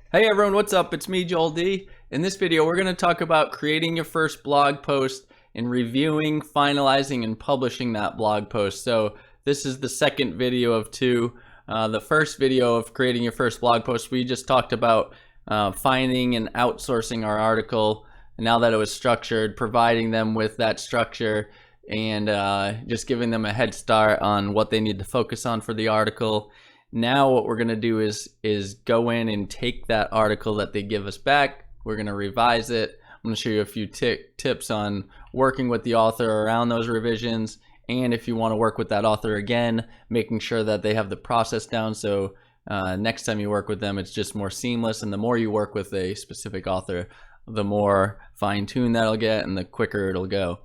Hey everyone, what's up? It's me, Joel D. In this video, we're going to talk about creating your first blog post and reviewing, finalizing, and publishing that blog post. So this is the second video of two. The first video of creating your first blog post, we just talked about finding and outsourcing our article. And now that it was structured, providing them with that structure and just giving them a head start on what they need to focus on for the article. Now what we're going to do is go in and take that article that they give us back. We're going to revise it. I'm going to show you a few tips on working with the author around those revisions, and if you want to work with that author again, making sure that they have the process down so next time you work with them it's just more seamless. And the more you work with a specific author, the more fine-tuned that'll get and the quicker it'll go.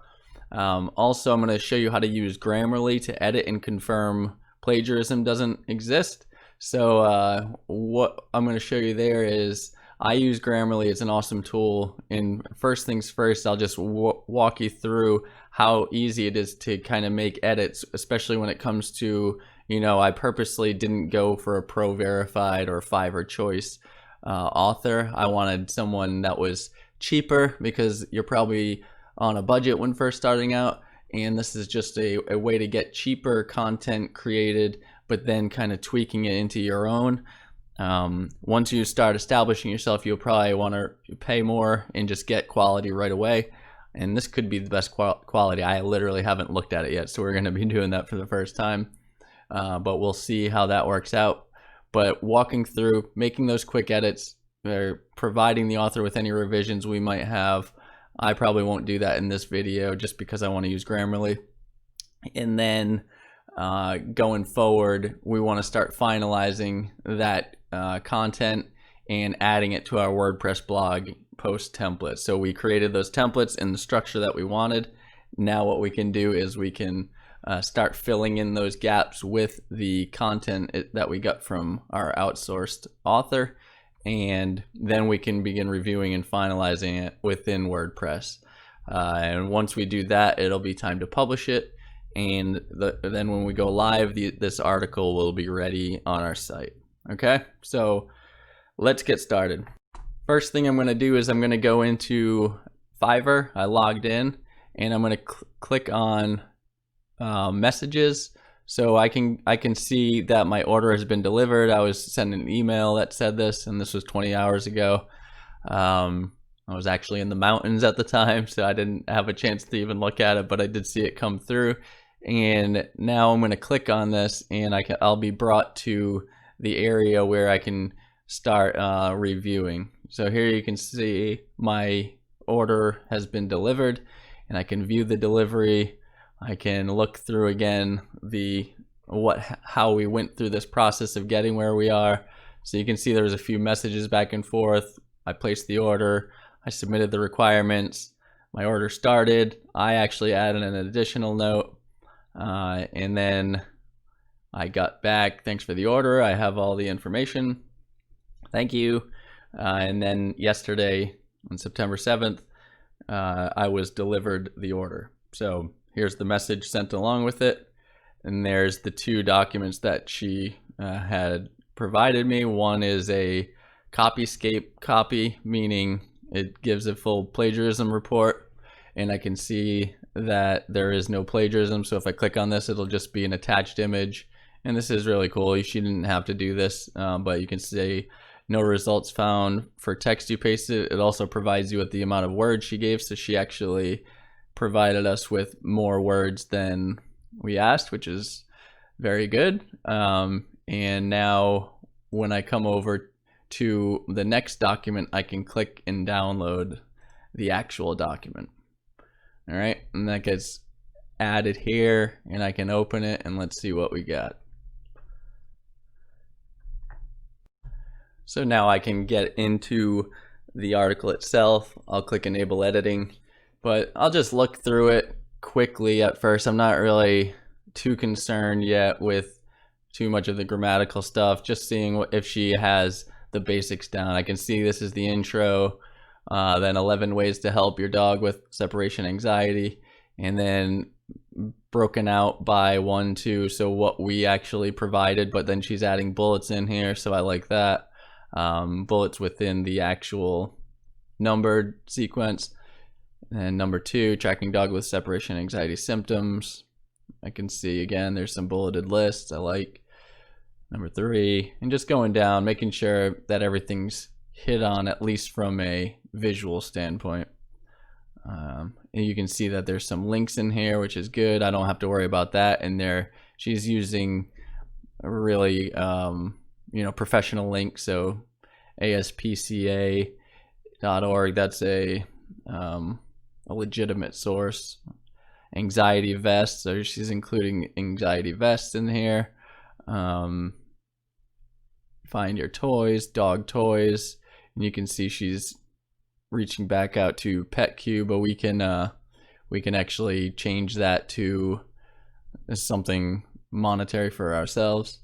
Also, I'm going to show you how to use Grammarly to edit and confirm plagiarism doesn't exist. So what I'm going to show you there is I use Grammarly. It's an awesome tool, and first things first, I'll just walk you through how easy it is to kind of make edits, especially when it comes to, I purposely didn't go for a pro verified or Fiverr choice author. I wanted someone that was cheaper because you're probably on a budget when first starting out, and this is just a way to get cheaper content created, but then kind of tweaking it into your own. Once you start establishing yourself, you'll probably want to pay more and just get quality right away. And this could be the best quality. I literally haven't looked at it yet, so we're going to be doing that for the first time. But we'll see how that works out. But walking through, making those quick edits, or providing the author with any revisions we might have. I probably won't do that in this video just because I want to use Grammarly. And then going forward, we want to start finalizing that content and adding it to our WordPress blog post template. So we created those templates in the structure that we wanted. Now what we can do is we can start filling in those gaps with the content that we got from our outsourced author. And then we can begin reviewing and finalizing it within WordPress. And once we do that, it'll be time to publish it. And then when we go live, this article will be ready on our site. Okay, so let's get started. First thing I'm going to do is I'm going to go into Fiverr. I logged in, and I'm going to click on messages. So I can see that my order has been delivered. I was sent an email that said this, and this was 20 hours ago. I was actually in the mountains at the time, so I didn't have a chance to even look at it, but I did see it come through. And now I'm going to click on this, and I'll be brought to the area where I can start reviewing. So here you can see my order has been delivered, and I can view the delivery. I can look through again how we went through this process of getting where we are. So you can see there's a few messages back and forth. I placed the order, I submitted the requirements, my order started. I actually added an additional note, and then I got back, thanks for the order, I have all the information, thank you. And then yesterday on September 7th, I was delivered the order. So here's the message sent along with it, and there's the two documents that she had provided me. One is a copyscape copy, meaning it gives a full plagiarism report, and I can see that there is no plagiarism. So if I click on this, it'll just be an attached image, and this is really cool. She didn't have to do this, but you can see no results found for text you pasted. It also provides you with the amount of words she gave, so she actually provided us with more words than we asked, which is very good. And now when I come over to the next document, I can click and download the actual document. All right, and that gets added here, and I can open it, and let's see what we got. So now I can get into the article itself. I'll click enable editing, but I'll just look through it quickly at first. I'm not really too concerned yet with too much of the grammatical stuff, just seeing if she has the basics down. I can see this is the intro, then 11 ways to help your dog with separation anxiety, and then broken out by 1, 2, so what we actually provided, but then she's adding bullets in here, so I like that. bullets within the actual numbered sequence. And number 2, tracking dog with separation anxiety symptoms. I can see again there's some bulleted lists I like. Number 3, and just going down, making sure that everything's hit on, at least from a visual standpoint. And you can see that there's some links in here, which is good. I don't have to worry about that. And there, she's using a really professional link. So aspca.org, that's a legitimate source. Anxiety vest, so she's including anxiety vests in here. Find your toys, dog toys, and you can see she's reaching back out to PetQ, but we can actually change that to something monetary for ourselves.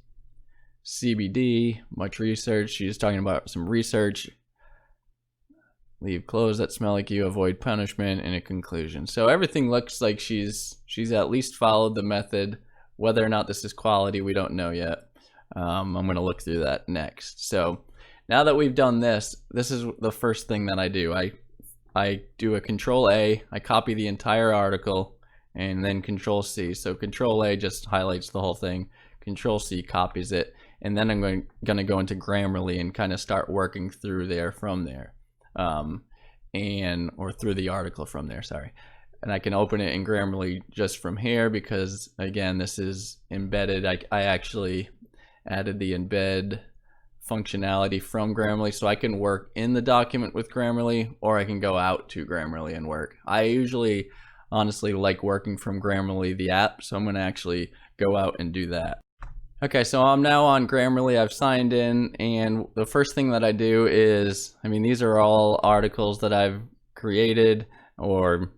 CBD, much research. She's talking about some research. Leave clothes that smell like you, avoid punishment, and a conclusion. So everything looks like she's at least followed the method. Whether or not this is quality, we don't know yet. I'm going to look through that next. So now that we've done this, this is the first thing that I do. I do a Control A, I copy the entire article, and then Control C. So Control A just highlights the whole thing. Control C copies it, and then I'm going to go into Grammarly and kind of start working through there from there, or through the article from there. Sorry. And I can open it in Grammarly just from here because, again, this is embedded. I actually added the embed functionality from Grammarly, so I can work in the document with Grammarly, or I can go out to Grammarly and work. I usually, honestly, like working from Grammarly, the app, so I'm going to actually go out and do that. Okay, so I'm now on Grammarly. I've signed in, and the first thing that I do is, these are all articles that I've created or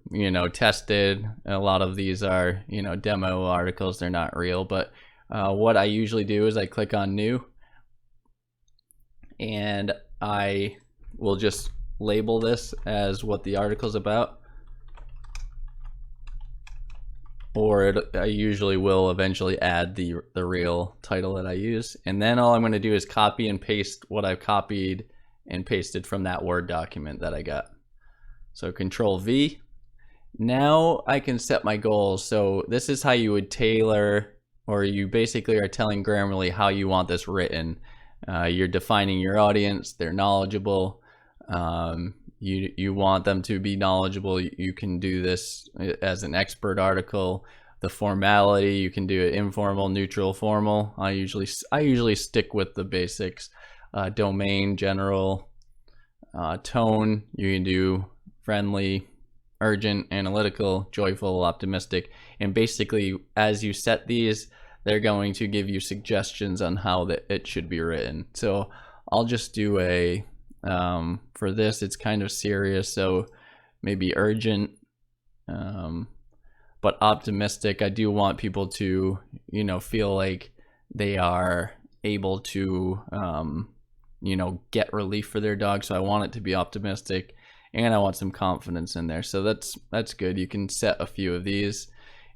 tested. A lot of these are demo articles, they're not real, but what I usually do is I click on new, and I will just label this as what the article's about, or I usually will eventually add the real title that I use. And then all I'm going to do is copy and paste what I've copied and pasted from that Word document that I got. So Control V. Now I can set my goals. So this is how you would tailor, or you basically are telling Grammarly how you want this written. You're defining your audience, they're knowledgeable. You want them to be knowledgeable. You can do this as an expert article. The formality, you can do it informal, neutral, formal. I usually stick with the basics. Domain, general. Tone, you can do friendly, urgent, analytical, joyful, optimistic. And basically, as you set these, they're going to give you suggestions on how it should be written. So I'll just do a, for this, it's kind of serious, so maybe urgent, but optimistic. I do want people to, feel like they are able to, get relief for their dog. So I want it to be optimistic, and I want some confidence in there. So that's good. You can set a few of these.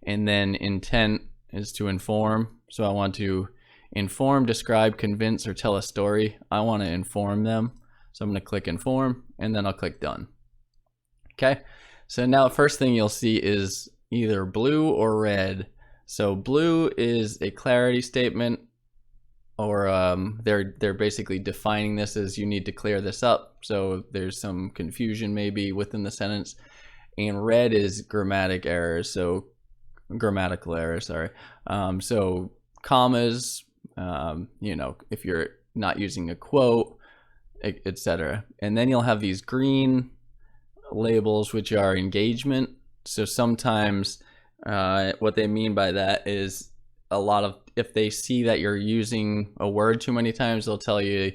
And then intent is to inform. So I want to inform, describe, convince, or tell a story. I want to inform them. So I'm going to click inform, and then I'll click done. Okay. So now the first thing you'll see is either blue or red. So blue is a clarity statement, or they're basically defining this as you need to clear this up. So there's some confusion maybe within the sentence. And red is grammatical errors. So so commas, if you're not using a quote, etc. And then you'll have these green labels, which are engagement. So sometimes what they mean by that is if they see that you're using a word too many times, they'll tell you,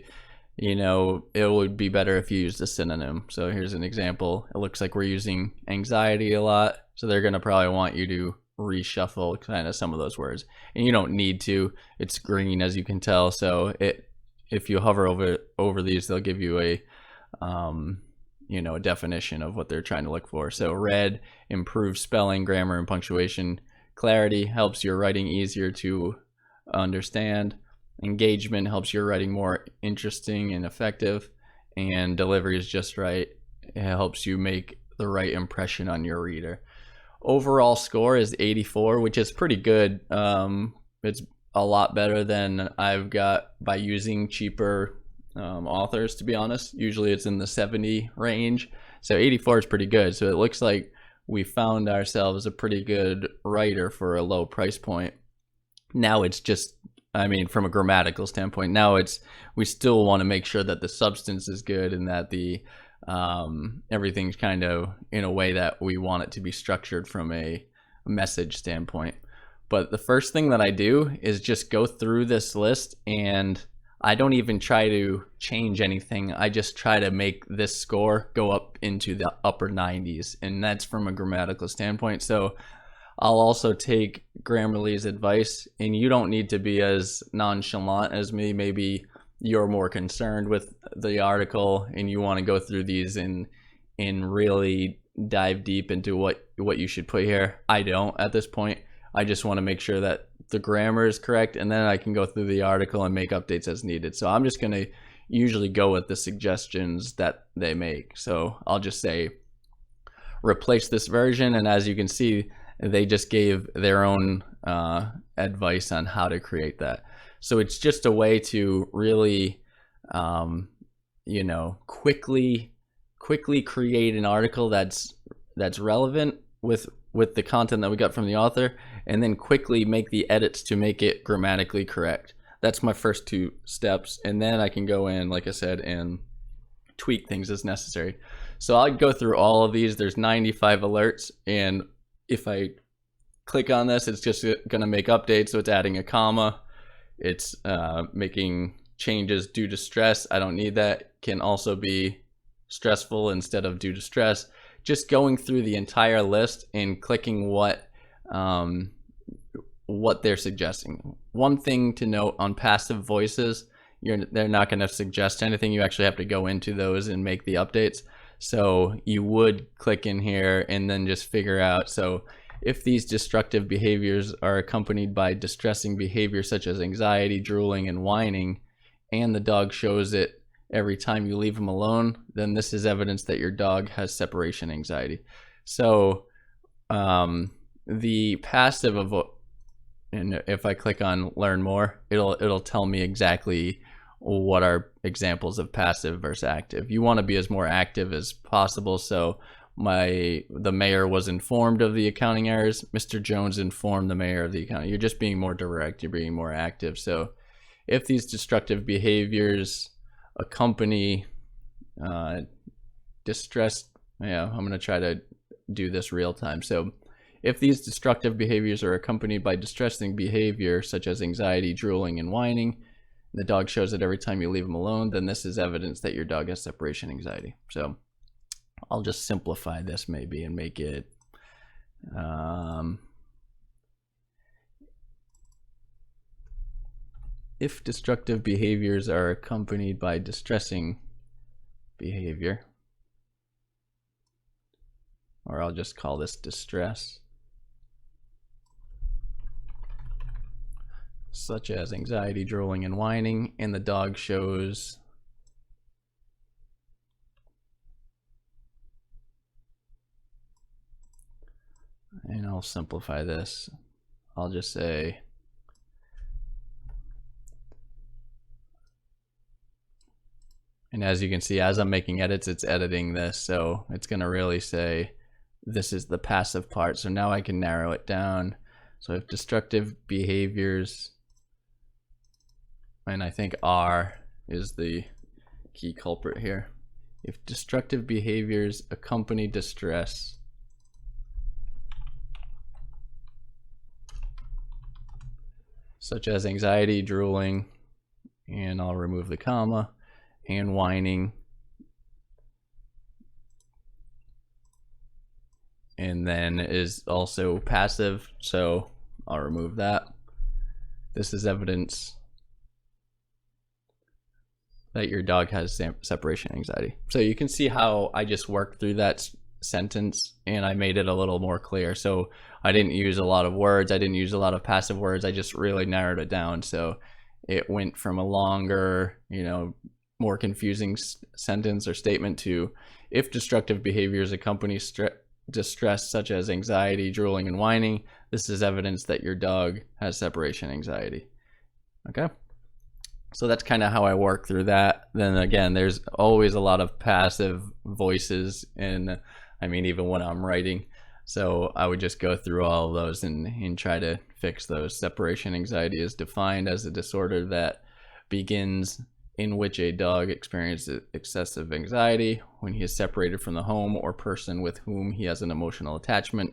it would be better if you used a synonym. So here's an example. It looks like we're using anxiety a lot. So they're going to probably want you to reshuffle kind of some of those words, and you don't need to. It's green, as you can tell. So if you hover over these, they'll give you a a definition of what they're trying to look for. So red improves spelling, grammar, and punctuation. Clarity helps your writing easier to understand. engagement, helps your writing more interesting and effective, and delivery is just right. It helps you make the right impression on your reader. Overall score is 84, which is pretty good. It's a lot better than I've got by using cheaper authors, to be honest. Usually it's in the 70 range, so 84 is pretty good. So it looks like we found ourselves a pretty good writer for a low price point. Now it's just, I mean, from a grammatical standpoint, now it's, we still want to make sure that the substance is good and that the everything's kind of in a way that we want it to be structured from a message standpoint. But the first thing that I do is just go through this list, and I don't even try to change anything. I just try to make this score go up into the upper 90s, and that's from a grammatical standpoint. So I'll also take Grammarly's advice, and you don't need to be as nonchalant as me. Maybe you're more concerned with the article and you want to go through these and really dive deep into what you should put here. I don't at this point. I just want to make sure that the grammar is correct, and then I can go through the article and make updates as needed. So I'm just going to usually go with the suggestions that they make. So I'll just say replace this version, and as you can see, they just gave their own advice on how to create that. So it's just a way to really, you know, quickly create an article that's relevant with the content that we got from the author, and then quickly make the edits to make it grammatically correct. That's my first two steps, and then I can go in, like I said, and tweak things as necessary. So I'll go through all of these. There's 95 alerts, and if I click on this, it's just going to make updates. So it's adding a comma. It's making changes due to stress. I don't need that. Can also be stressful instead of due to stress. Just going through the entire list and clicking what they're suggesting. One thing to note on passive voices, they're not going to suggest anything. You actually have to go into those and make the updates. So you would click in here and then just figure out, so if these destructive behaviors are accompanied by distressing behavior such as anxiety, drooling, and whining, and the dog shows it every time you leave him alone, then this is evidence that your dog has separation anxiety. So the passive of, and if I click on learn more, it'll tell me exactly what are examples of passive versus active. You want to be as more active as possible. So the mayor was informed of the accounting errors. Mr. Jones informed the mayor of the accounting. You're just being more direct. You're being more active. So if these destructive behaviors accompany distress, I'm going to try to do this real time. So if these destructive behaviors are accompanied by distressing behavior such as anxiety, drooling, and whining, the dog shows it every time you leave him alone, then this is evidence that your dog has separation anxiety. So I'll just simplify this maybe and make it if destructive behaviors are accompanied by distressing behavior, or I'll just call this distress, such as anxiety, drooling, and whining, and the dog shows and I'll simplify this. I'll just say and as you can see, as I'm making edits, it's editing this, so it's going to really say this is the passive part. So now I can narrow it down. So if destructive behaviors, and I think R is the key culprit here. If destructive behaviors accompany distress, such as anxiety, drooling, and I'll remove the comma, and whining, and then is also passive, so I'll remove that. This is evidence that your dog has separation anxiety. So you can see how I just worked through that sentence and I made it a little more clear. So I didn't use a lot of words, I didn't use a lot of passive words, I just really narrowed it down. So it went from a longer, more confusing sentence or statement to, if destructive behaviors accompany distress such as anxiety, drooling, and whining, this is evidence that your dog has separation anxiety. Okay, so that's kind of how I work through that. Then again, there's always a lot of passive voices, and I mean, even when I'm writing. So I would just go through all of those and try to fix those. Separation anxiety is defined as a disorder that begins in which a dog experiences excessive anxiety when he is separated from the home or person with whom he has an emotional attachment.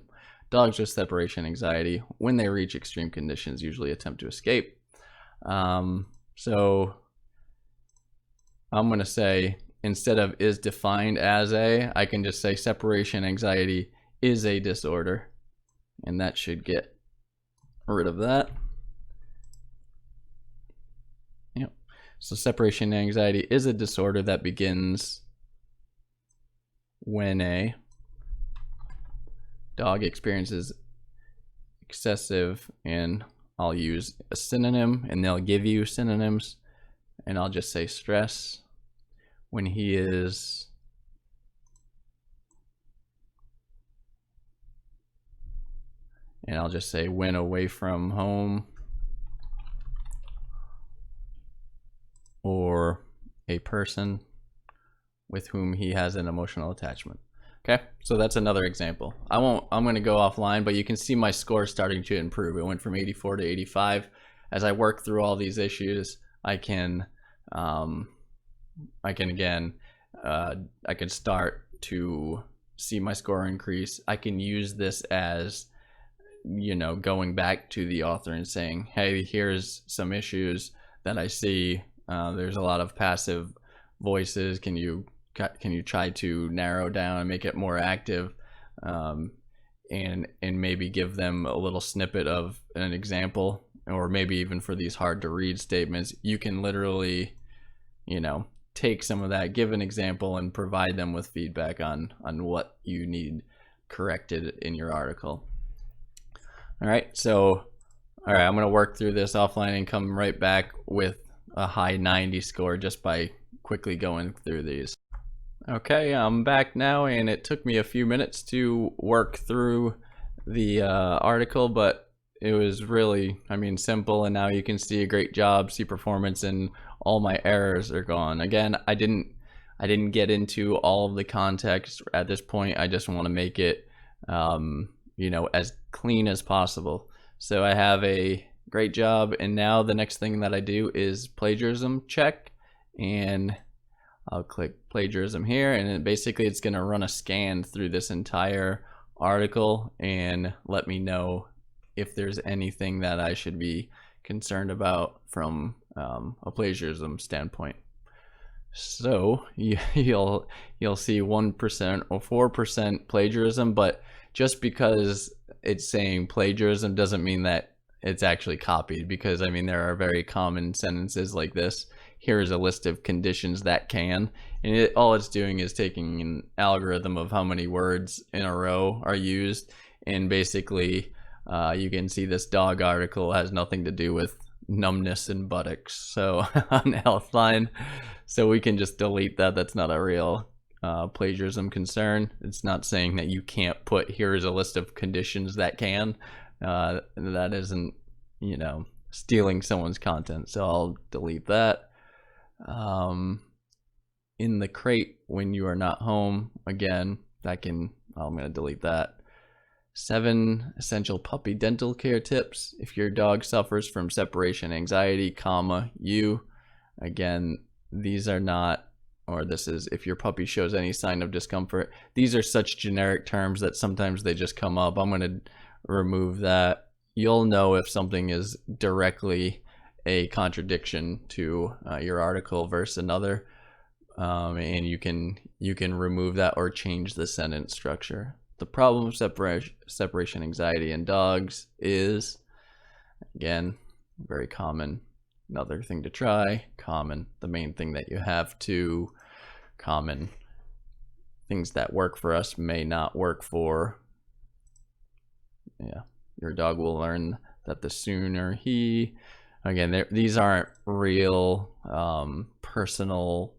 Dogs with separation anxiety, when they reach extreme conditions, usually attempt to escape. So I'm going to say, instead of is defined as a, I can just say separation anxiety is a disorder, and that should get rid of that. Yep. So separation anxiety is a disorder that begins when a dog experiences excessive, and I'll use a synonym, and they'll give you synonyms, and I'll just say stress when he is and I'll just say when away from home or a person with whom he has an emotional attachment. Okay, so that's another example. I'm going to go offline, but you can see my score starting to improve. It went from 84 to 85. As I work through all these issues, I can start to see my score increase. I can use this as, going back to the author and saying, hey, here's some issues that I see. There's a lot of passive voices. Can you try to narrow down and make it more active, and maybe give them a little snippet of an example, or maybe even for these hard to read statements, you can literally, take some of that, give an example, and provide them with feedback on what you need corrected in your article. All right, I'm going to work through this offline and come right back with a high 90 score just by quickly going through these. Okay, I'm back now, and it took me a few minutes to work through the article, but it was really, simple, and now you can see a great job, see performance, and all my errors are gone. Again, I didn't get into all of the context at this point. I just want to make it, as clean as possible. So I have a great job, and now the next thing that I do is plagiarism check, and I'll click plagiarism here, and basically it's going to run a scan through this entire article and let me know if there's anything that I should be concerned about from a plagiarism standpoint. So you'll see 1% or 4% plagiarism, but just because it's saying plagiarism doesn't mean that it's actually copied, because there are very common sentences like this. Here is a list of conditions that can, and all it's doing is taking an algorithm of how many words in a row are used, and basically you can see this dog article has nothing to do with numbness and buttocks, so on Healthline, so we can just delete that. That's not a real plagiarism concern. It's not saying that you can't put, here is a list of conditions that can. That isn't, stealing someone's content, so I'll delete that. In the crate when you are not home, again, I'm going to delete that. 7 essential puppy dental care tips if your dog suffers from separation anxiety, you. Again, these are not, or this is if your puppy shows any sign of discomfort. These are such generic terms that sometimes they just come up. I'm going to remove that. You'll know if something is directly a contradiction to your article versus another, and you can remove that or change the sentence structure. The problem of separation anxiety in dogs is, again, very common. Another thing to try, common. The main thing that you have to, common. Things that work for us may not work for, your dog will learn that the sooner he again, these aren't real personal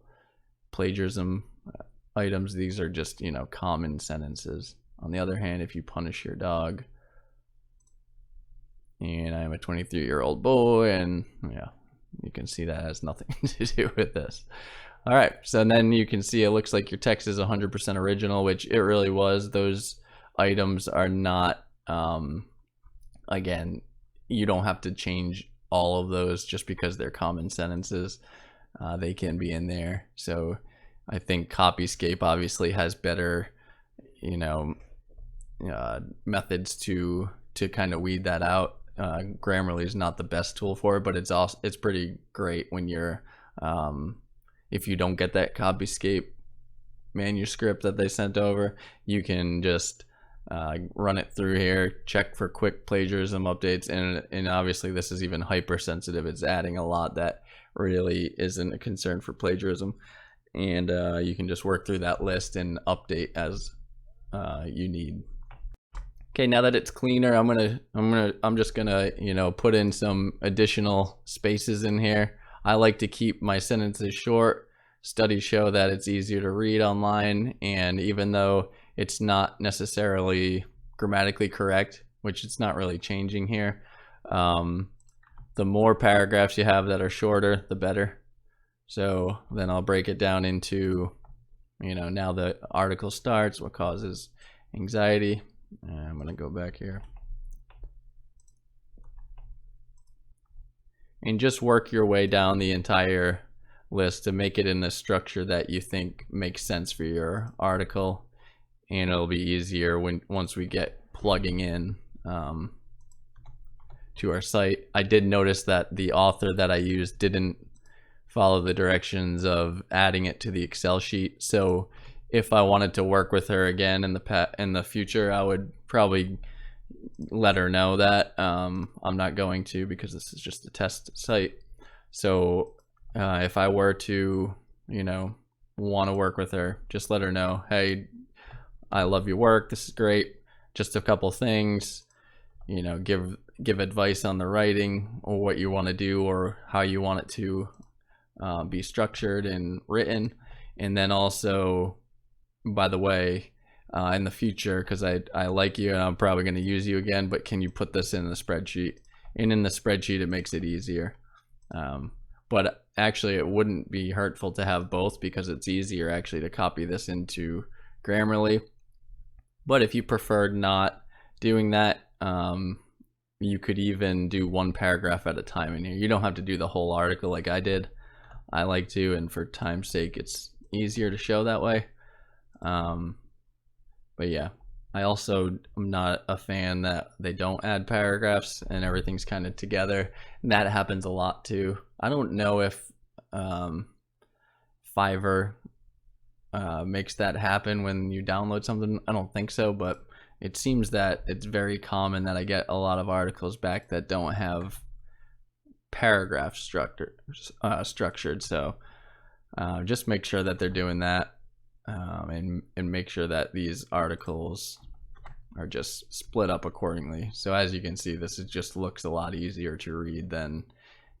plagiarism items. These are just, you know, common sentences. On the other hand, if you punish your dog, and I'm a 23-year-old boy, and yeah, you can see that has nothing to do with this. All right, so then you can see it looks like your text is 100% original, which it really was. Those items are not, again, you don't have to change all of those just because they're common sentences. They can be in there. So I think Copyscape obviously has better, you know, methods to kind of weed that out. Grammarly is not the best tool for it, but it's pretty great when you're if you don't get that Copyscape manuscript that they sent over, you can just run it through here, check for quick plagiarism updates, and obviously this is even hypersensitive. It's adding a lot that really isn't a concern for plagiarism, and you can just work through that list and update as you need. Okay, now that it's cleaner, I'm just gonna, you know, put in some additional spaces in here. I like to keep my sentences short. Studies show that it's easier to read online, and even though it's not necessarily grammatically correct, which it's not really changing here, the more paragraphs you have that are shorter, the better. So then I'll break it down into, you know, now the article starts, what causes anxiety. I'm going to go back here and just work your way down the entire list to make it in the structure that you think makes sense for your article, and it'll be easier once we get plugging in to our site. I did notice that the author that I used didn't follow the directions of adding it to the Excel sheet, so if I wanted to work with her again in the future, I would probably let her know that. I'm not going to, because this is just a test site. So if I were to, you know, want to work with her, just let her know, hey, I love your work, this is great, just a couple things, you know, give advice on the writing or what you want to do or how you want it to be structured and written. And then also, by the way, in the future, because I like you and I'm probably going to use you again, but can you put this in the spreadsheet? And in the spreadsheet, it makes it easier. But actually, it wouldn't be hurtful to have both, because it's easier actually to copy this into Grammarly. But if you preferred not doing that, you could even do one paragraph at a time in here. You don't have to do the whole article like I did. I like to, and for time's sake, it's easier to show that way. But yeah, I also am not a fan that they don't add paragraphs and everything's kind of together. And that happens a lot too. I don't know if Fiverr makes that happen when you download something. I don't think so, but it seems that it's very common that I get a lot of articles back that don't have paragraphs structured. So just make sure that they're doing that. And make sure that these articles are just split up accordingly. So as you can see, this just looks a lot easier to read than,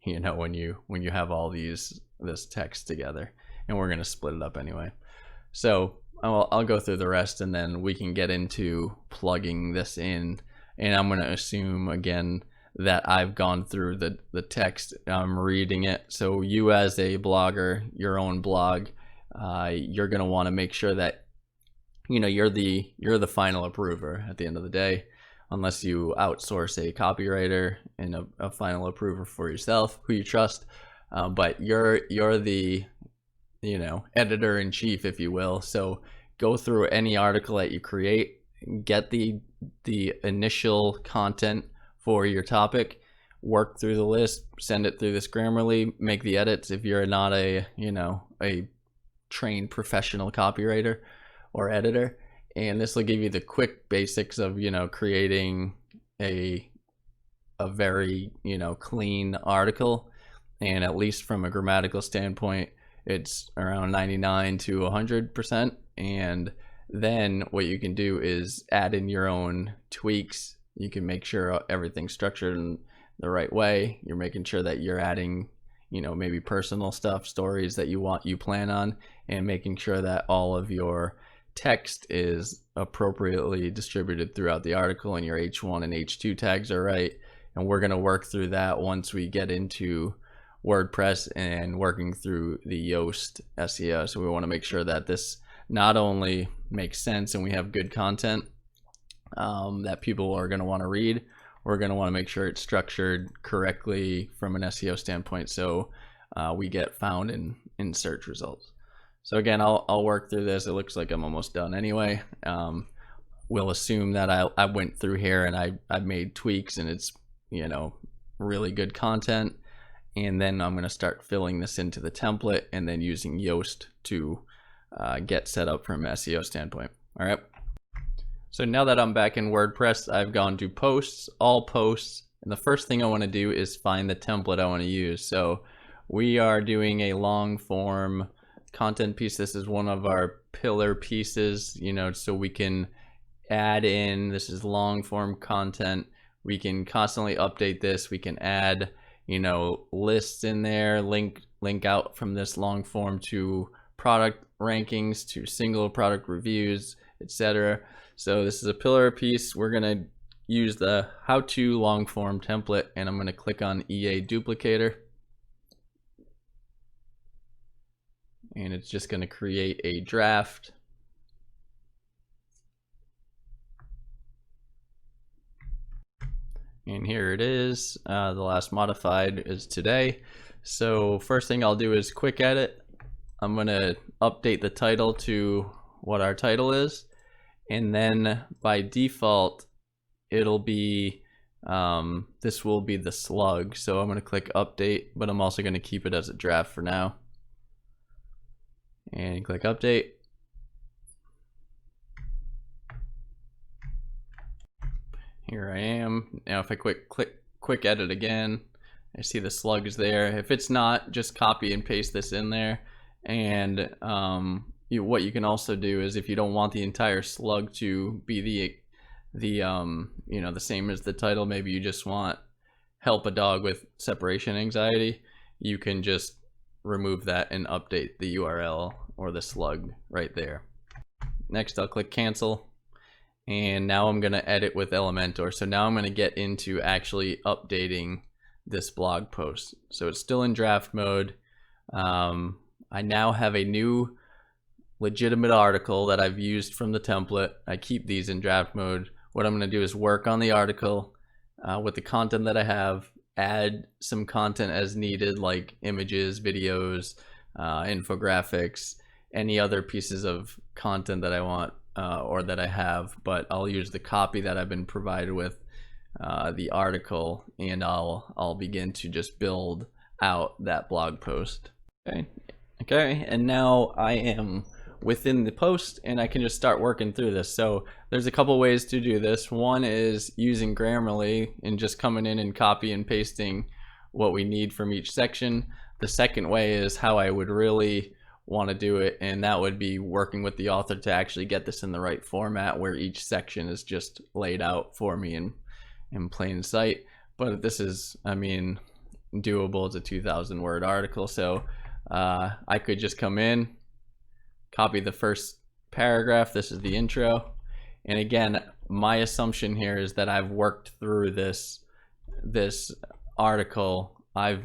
you know, when you have all this text together. And we're going to split it up anyway. So I'll go through the rest, and then we can get into plugging this in. And I'm going to assume again that I've gone through the text. I'm reading it. So you, as a blogger, your own blog, you're going to want to make sure that, you know, you're the final approver at the end of the day, unless you outsource a copywriter and a final approver for yourself who you trust. But you're the, you know, editor in chief, if you will. So go through any article that you create, get the initial content for your topic, work through the list, send it through this Grammarly, make the edits if you're not a trained professional copywriter or editor, and this will give you the quick basics of, you know, creating a very, you know, clean article. And at least from a grammatical standpoint, it's around 99 to 100%. And then what you can do is add in your own tweaks. You can make sure everything's structured and the right way. You're making sure that you're adding, you know, maybe personal stuff, stories that you plan on, and making sure that all of your text is appropriately distributed throughout the article and your H1 and H2 tags are right. And we're going to work through that once we get into WordPress and working through the Yoast SEO. So we want to make sure that this not only makes sense and we have good content that people are going to want to read, we're going to want to make sure it's structured correctly from an SEO standpoint, so we get found in search results. So again, I'll work through this. It looks like I'm almost done anyway. We'll assume that I went through here and I made tweaks and it's, you know, really good content. And then I'm going to start filling this into the template and then using Yoast to get set up from an SEO standpoint. All right. So now that I'm back in WordPress, I've gone to posts, all posts. And the first thing I want to do is find the template I want to use. So we are doing a long form content piece. This is one of our pillar pieces, you know, so we can add in, this is long form content. We can constantly update this. We can add, you know, lists in there, link out from this long form to product rankings, to single product reviews, etc. So this is a pillar piece. We're gonna use the how-to long form template, and I'm gonna click on EA duplicator. And it's just gonna create a draft. And here it is. The last modified is today. So first thing I'll do is quick edit. I'm gonna update the title to what our title is. And then by default, it'll be, this will be the slug. So I'm gonna click update, but I'm also gonna keep it as a draft for now. And click update. Here I am. Now if I click quick edit again, I see the slug is there. If it's not, just copy and paste this in there. And what you can also do is, if you don't want the entire slug to be the you know, the same as the title, maybe you just want help a dog with separation anxiety, you can just remove that and update the URL or the slug right there. Next I'll click cancel. And now I'm gonna edit with Elementor. So now I'm gonna get into actually updating this blog post. So it's still in draft mode. I now have a new legitimate article that I've used from the template. I keep these in draft mode. What I'm gonna do is work on the article with the content that I have, add some content as needed, like images, videos, infographics, any other pieces of content that I want or that I have, but I'll use the copy that I've been provided with the article, and I'll begin to just build out that blog post. Okay, and now I am within the post and I can just start working through this. So there's a couple ways to do this. One is using Grammarly and just coming in and copy and pasting what we need from each section. The second way is how I would really want to do it, and that would be working with the author to actually get this in the right format where each section is just laid out for me in plain sight. But this is, I mean, doable. It's a 2,000 word article, so I could just come in, copy the first paragraph. This is the intro, and again, my assumption here is that I've worked through this article. I've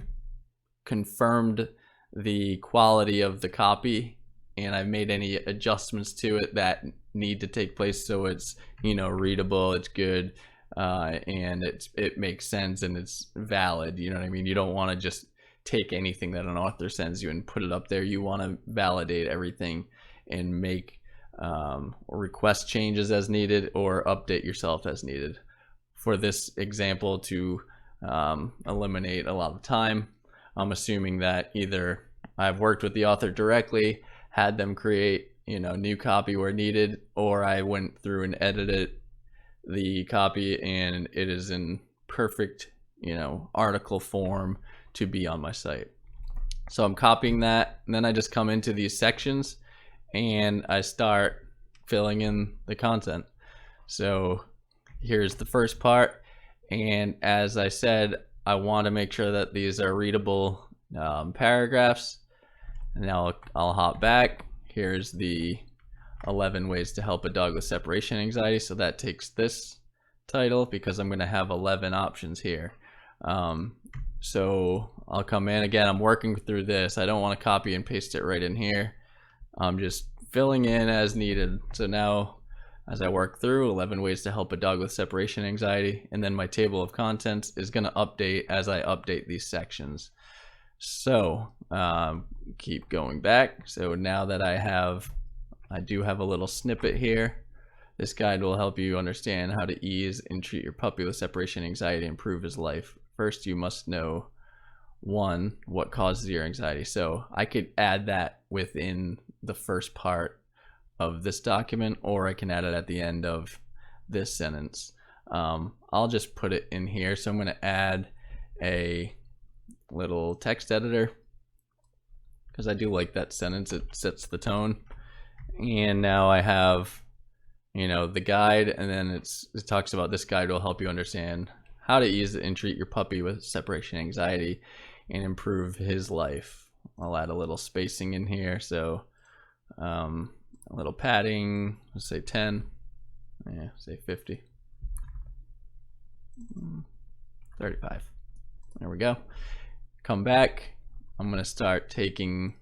confirmed the quality of the copy, and I've made any adjustments to it that need to take place so it's, you know, readable, it's good, and it makes sense and it's valid. You know what I mean? You don't want to just take anything that an author sends you and put it up there. You want to validate everything and make or request changes as needed or update yourself as needed. For this example, to eliminate a lot of time, I'm assuming that either I've worked with the author directly, had them create, you know, new copy where needed, or I went through and edited the copy and it is in perfect, you know, article form to be on my site. So I'm copying that, and then I just come into these sections and I start filling in the content. So here's the first part, and as I said, I want to make sure that these are readable paragraphs. And now I'll hop back. Here's the 11 ways to help a dog with separation anxiety. So that takes this title because I'm going to have 11 options here. So I'll come in again. I'm working through this. I don't want to copy and paste it right in here. I'm just filling in as needed. So now as I work through 11 ways to help a dog with separation anxiety, and then my table of contents is going to update as I update these sections. So keep going back. So now that I do have a little snippet here. This guide will help you understand how to ease and treat your puppy with separation anxiety and improve his life. First, you must know, 1, what causes your anxiety. So I could add that within the first part of this document, or I can add it at the end of this sentence. I'll just put it in here. So I'm going to add a little text editor because I do like that sentence. It sets the tone. And now I have, the guide, and then it talks about this guide will help you understand how to ease and treat your puppy with separation anxiety and improve his life. I'll add a little spacing in here. So a little padding, let's say 10, yeah, say 50, 35. There we go. Come back. I'm going to start taking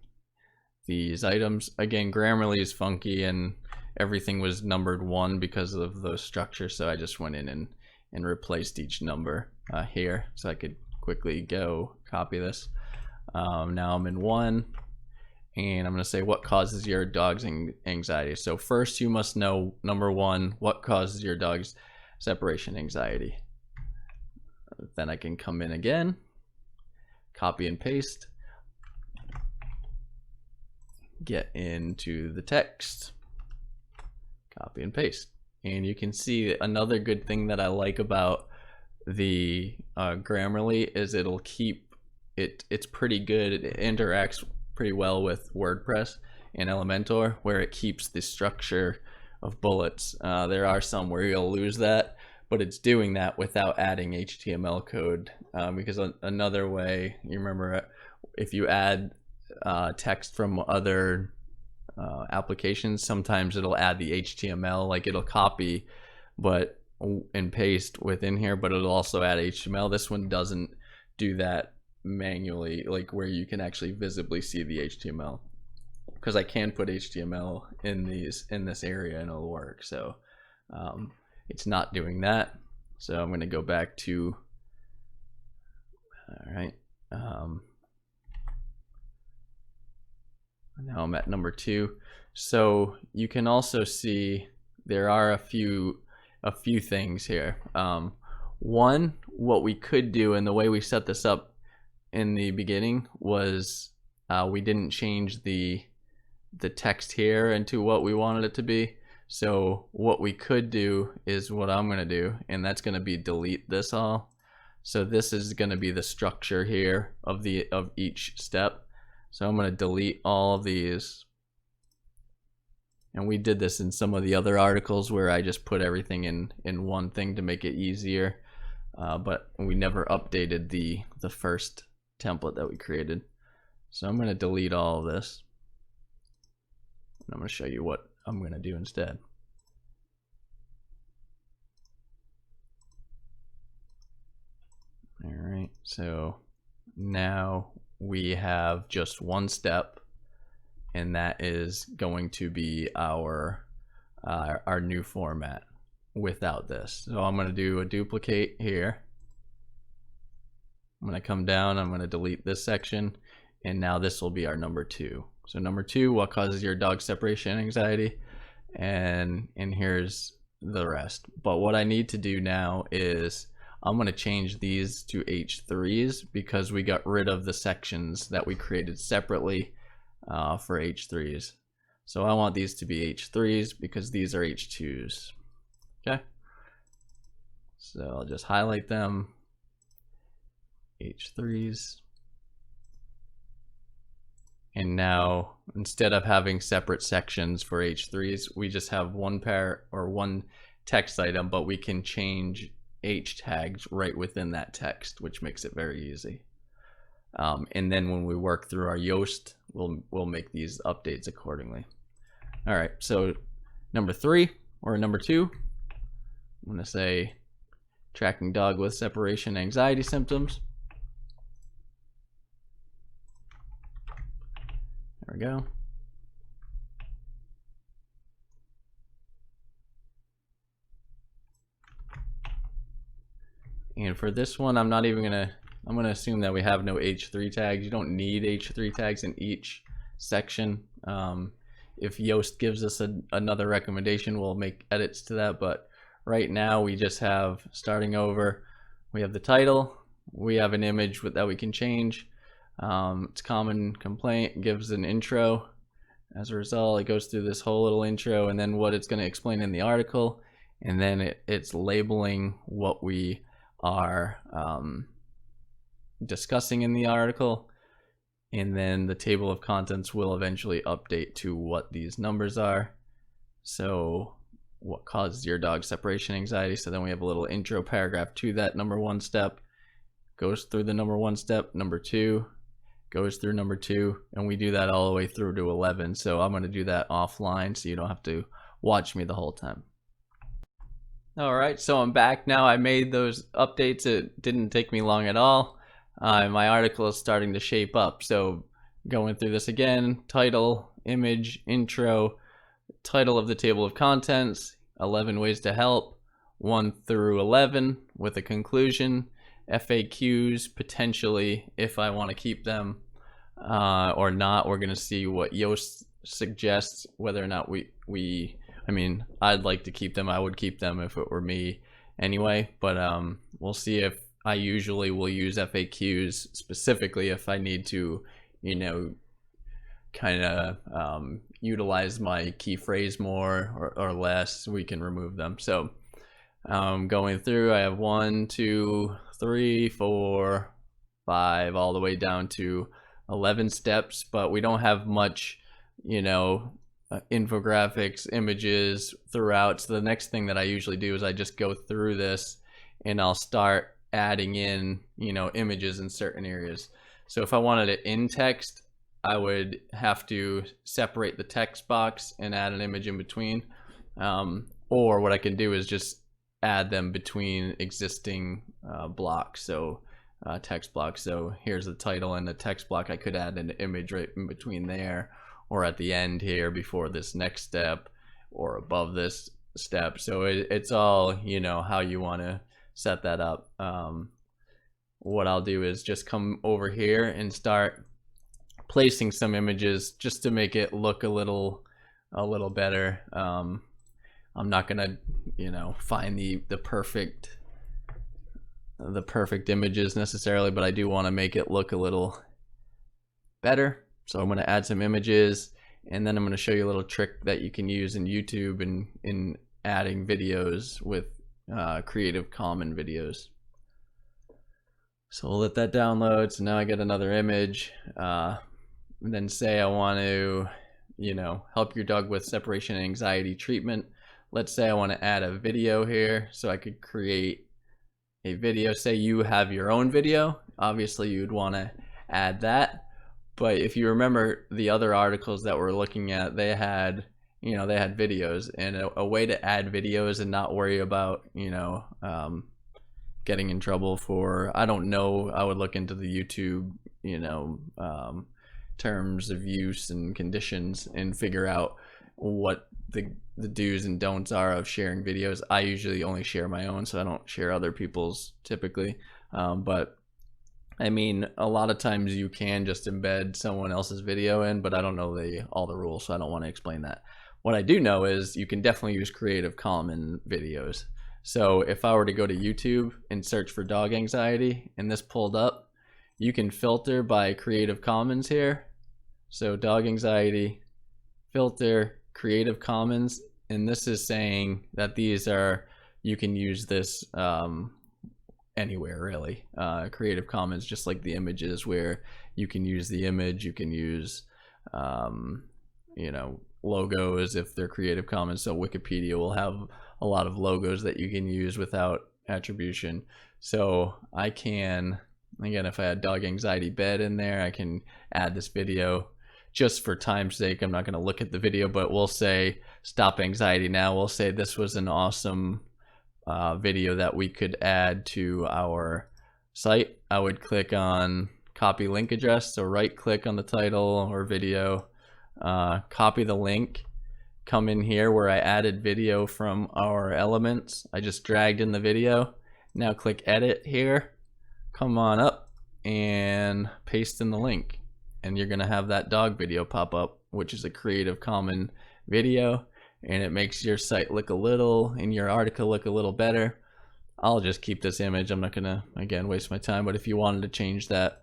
these items. Again, Grammarly is funky and everything was numbered 1 because of the structure. So I just went in and replaced each number here so I could quickly go copy this. Now I'm in 1 and I'm going to say what causes your dog's anxiety. So first you must know, number 1, what causes your dog's separation anxiety. Then I can come in again, copy and paste, get into the text, copy and paste. And you can see another good thing that I like about the Grammarly is it'll keep it, it's pretty good. It interacts pretty well with WordPress and Elementor, where it keeps the structure of bullets. There are some where you'll lose that, but it's doing that without adding HTML code. Because another way, you remember, if you add text from other applications, sometimes it'll add the HTML, like it'll copy and paste within here, but it'll also add HTML. This one doesn't do that manually, like where you can actually visibly see the HTML, because I can put HTML in this area and it'll work. So it's not doing that. So I'm going to go back to, all right, now I'm at number 2. So you can also see there are a few things here. One, what we could do, and the way we set this up in the beginning was we didn't change the text here into what we wanted it to be. So what we could do is what I'm going to do, and that's going to be delete this all. So this is going to be the structure here of each step. So I'm going to delete all of these. And we did this in some of the other articles where I just put everything in one thing to make it easier. But we never updated the first template that we created. So I'm going to delete all of this. And I'm going to show you what I'm going to do instead. All right, so now we have just one step, and that is going to be our new format without this. So I'm going to do a duplicate here. I'm going to come down, I'm going to delete this section, and now this will be our number 2. So number 2, what causes your dog separation anxiety? And here's the rest. But what I need to do now is I'm going to change these to H3s because we got rid of the sections that we created separately for H3s. So I want these to be H3s because these are H2s. Okay. So I'll just highlight them, H3s. And now instead of having separate sections for H3s, we just have one text item, but we can change H tags right within that text, which makes it very easy. And then when we work through our Yoast, we'll make these updates accordingly. All right, so number 3 or number 2, I'm gonna say tracking dog with separation anxiety symptoms. There we go. And for this one, I'm gonna assume that we have no H3 tags. You don't need H3 tags in each section. If Yoast gives us another recommendation, we'll make edits to that. But right now we just have, starting over, we have the title, we have an image that we can change. It's common complaint, gives an intro. As a result, it goes through this whole little intro and then what it's going to explain in the article, and then it's labeling what we are discussing in the article, and then the table of contents will eventually update to what these numbers are. So what causes your dog separation anxiety? So then we have a little intro paragraph to that number 1 step, goes through the number 1 step, number 2 goes through number 2, and we do that all the way through to 11. So I'm going to do that offline so you don't have to watch me the whole time. All right, so I'm back now. I made those updates. It didn't take me long at all. My article is starting to shape up. So going through this again, title, image, intro, title of the table of contents, 11 ways to help, 1 through 11 with a conclusion, FAQs potentially if I want to keep them or not. We're going to see what Yoast suggests, whether or not I mean, I'd like to keep them. I would keep them if it were me anyway, but we'll see. If I usually will use FAQs specifically if I need to, you know, kind of utilize my key phrase more or less, we can remove them. So going through, I have 1, 2, 3, 4, 5, all the way down to 11 steps, but we don't have much, you know, infographics, images throughout. So the next thing that I usually do is I just go through this and I'll start adding in, you know, images in certain areas. So if I wanted it in text, I would have to separate the text box and add an image in between. Or what I can do is just add them between existing blocks, so text blocks. So here's the title and the text block. I could add an image right in between there, or at the end here before this next step, or above this step. So it's all, you know, how you want to set that up. What I'll do is just come over here and start placing some images just to make it look a little better. I'm not gonna, you know, find the perfect images necessarily, but I do want to make it look a little better. So I'm going to add some images, and then I'm going to show you a little trick that you can use in YouTube and in adding videos with Creative Commons videos. So we'll let that download. So now I get another image, and then say I want to, you know, help your dog with separation anxiety treatment. Let's say I want to add a video here, so I could create a video. Say you have your own video, obviously you'd want to add that. But if you remember the other articles that we're looking at, they had, you know, they had videos, and a way to add videos and not worry about, you know, getting in trouble for, I don't know, I would look into the YouTube, you know, terms of use and conditions and figure out what the do's and don'ts are of sharing videos. I usually only share my own, so I don't share other people's typically. But I mean, a lot of times you can just embed someone else's video in, but I don't know all the rules, so I don't want to explain that. What I do know is you can definitely use Creative Commons videos. So if I were to go to YouTube and search for dog anxiety and this pulled up, you can filter by Creative Commons here. So dog anxiety, filter, Creative Commons, and this is saying that these are, you can use this anywhere really. Creative Commons, just like the images, where you can use the image, you can use you know, logos if they're Creative Commons. So Wikipedia will have a lot of logos that you can use without attribution. So I can, again, if I had dog anxiety bed in there, I can add this video. Just for time's sake, I'm not going to look at the video, but we'll say stop anxiety now. We'll say this was an awesome video that we could add to our site. I would click on copy link address, so right click on the title or video, copy the link, come in here where I added video from our elements. I just dragged in the video. Now click edit here, come on up and paste in the link, and you're gonna have that dog video pop up, which is a Creative Commons video, and it makes your site look a little, and your article look a little better. I'll just keep this image. I'm not gonna, again, waste my time, but if you wanted to change that,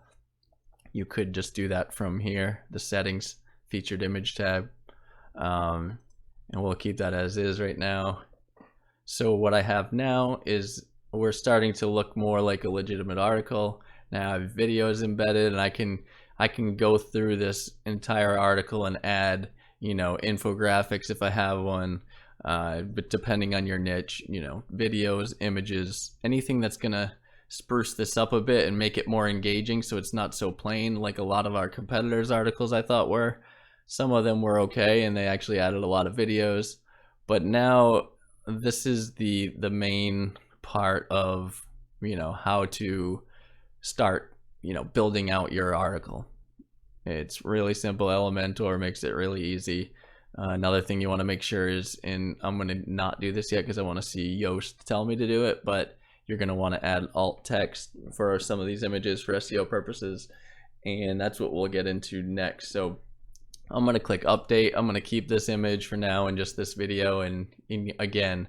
you could just do that from here, the settings, featured image tab, and we'll keep that as is right now. So what I have now is we're starting to look more like a legitimate article. Now I have videos embedded, and I can go through this entire article and add, you know, infographics if I have one, but depending on your niche, you know, videos, images, anything that's gonna spruce this up a bit and make it more engaging so it's not so plain like a lot of our competitors' articles I thought were. Some of them were okay, and they actually added a lot of videos, but now this is the main part of, you know, how to start, you know, building out your article. It's really simple. Elementor makes it really easy. Another thing you want to make sure is, and I'm going to not do this yet because I want to see Yoast tell me to do it, but you're going to want to add alt text for some of these images for SEO purposes, and that's what we'll get into next. So I'm going to click update. I'm going to keep this image for now and just this video, and again,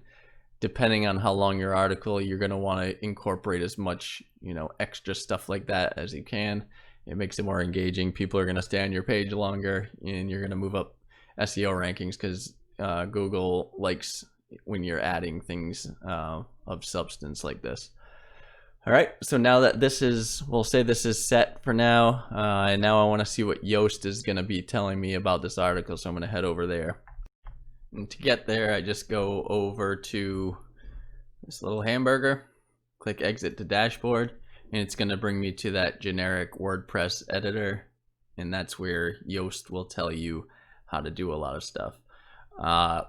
depending on how long your article, you're going to want to incorporate as much, you know, extra stuff like that as you can. It makes it more engaging. People are going to stay on your page longer, and you're going to move up SEO rankings because Google likes when you're adding things of substance like this. All right, so now that this is, we'll say this is set for now, and now I want to see what Yoast is going to be telling me about this article, so I'm going to head over there. And to get there, I just go over to this little hamburger, click exit to dashboard, and it's going to bring me to that generic WordPress editor, and that's where Yoast will tell you how to do a lot of stuff.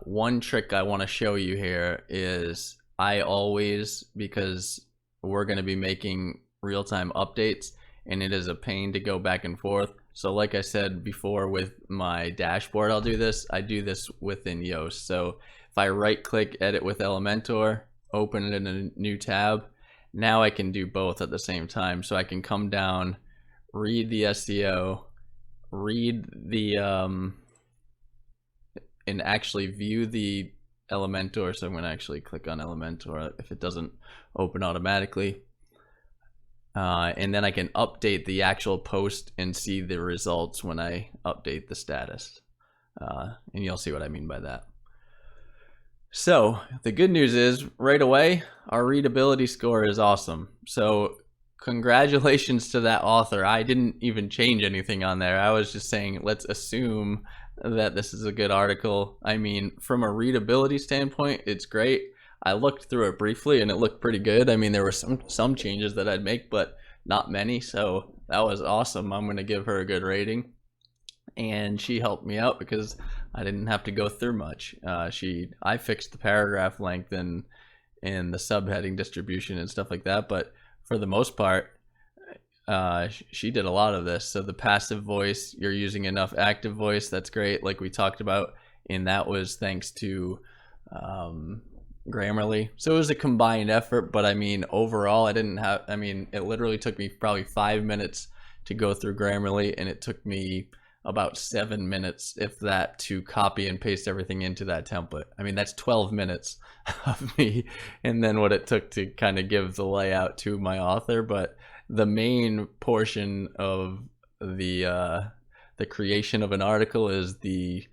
One trick I want to show you here is I always, because we're going to be making real-time updates, and it is a pain to go back and forth. So like I said before with my dashboard, I'll do this. I do this within Yoast. So if I right click edit with Elementor, open it in a new tab, now I can do both at the same time. So I can come down, read the SEO, read the, and actually view the Elementor. So I'm going to actually click on Elementor if it doesn't open automatically. And then I can update the actual post and see the results when I update the status. And you'll see what I mean by that. So the good news is right away, our readability score is awesome. So congratulations to that author. I didn't even change anything on there. I was just saying, let's assume that this is a good article. I mean, from a readability standpoint, it's great. I looked through it briefly and it looked pretty good. I mean, there were some changes that I'd make, but not many. So that was awesome. I'm going to give her a good rating. And she helped me out because I didn't have to go through much. I fixed the paragraph length and the subheading distribution and stuff like that. But for the most part, she did a lot of this. So the passive voice, you're using enough active voice. That's great. Like we talked about, and that was thanks to Grammarly. So it was a combined effort, but I mean, overall, it literally took me probably 5 minutes to go through Grammarly, and it took me about 7 minutes, if that, to copy and paste everything into that template. I mean, that's 12 minutes of me, and then what it took to kind of give the layout to my author. But the main portion of the creation of an article is the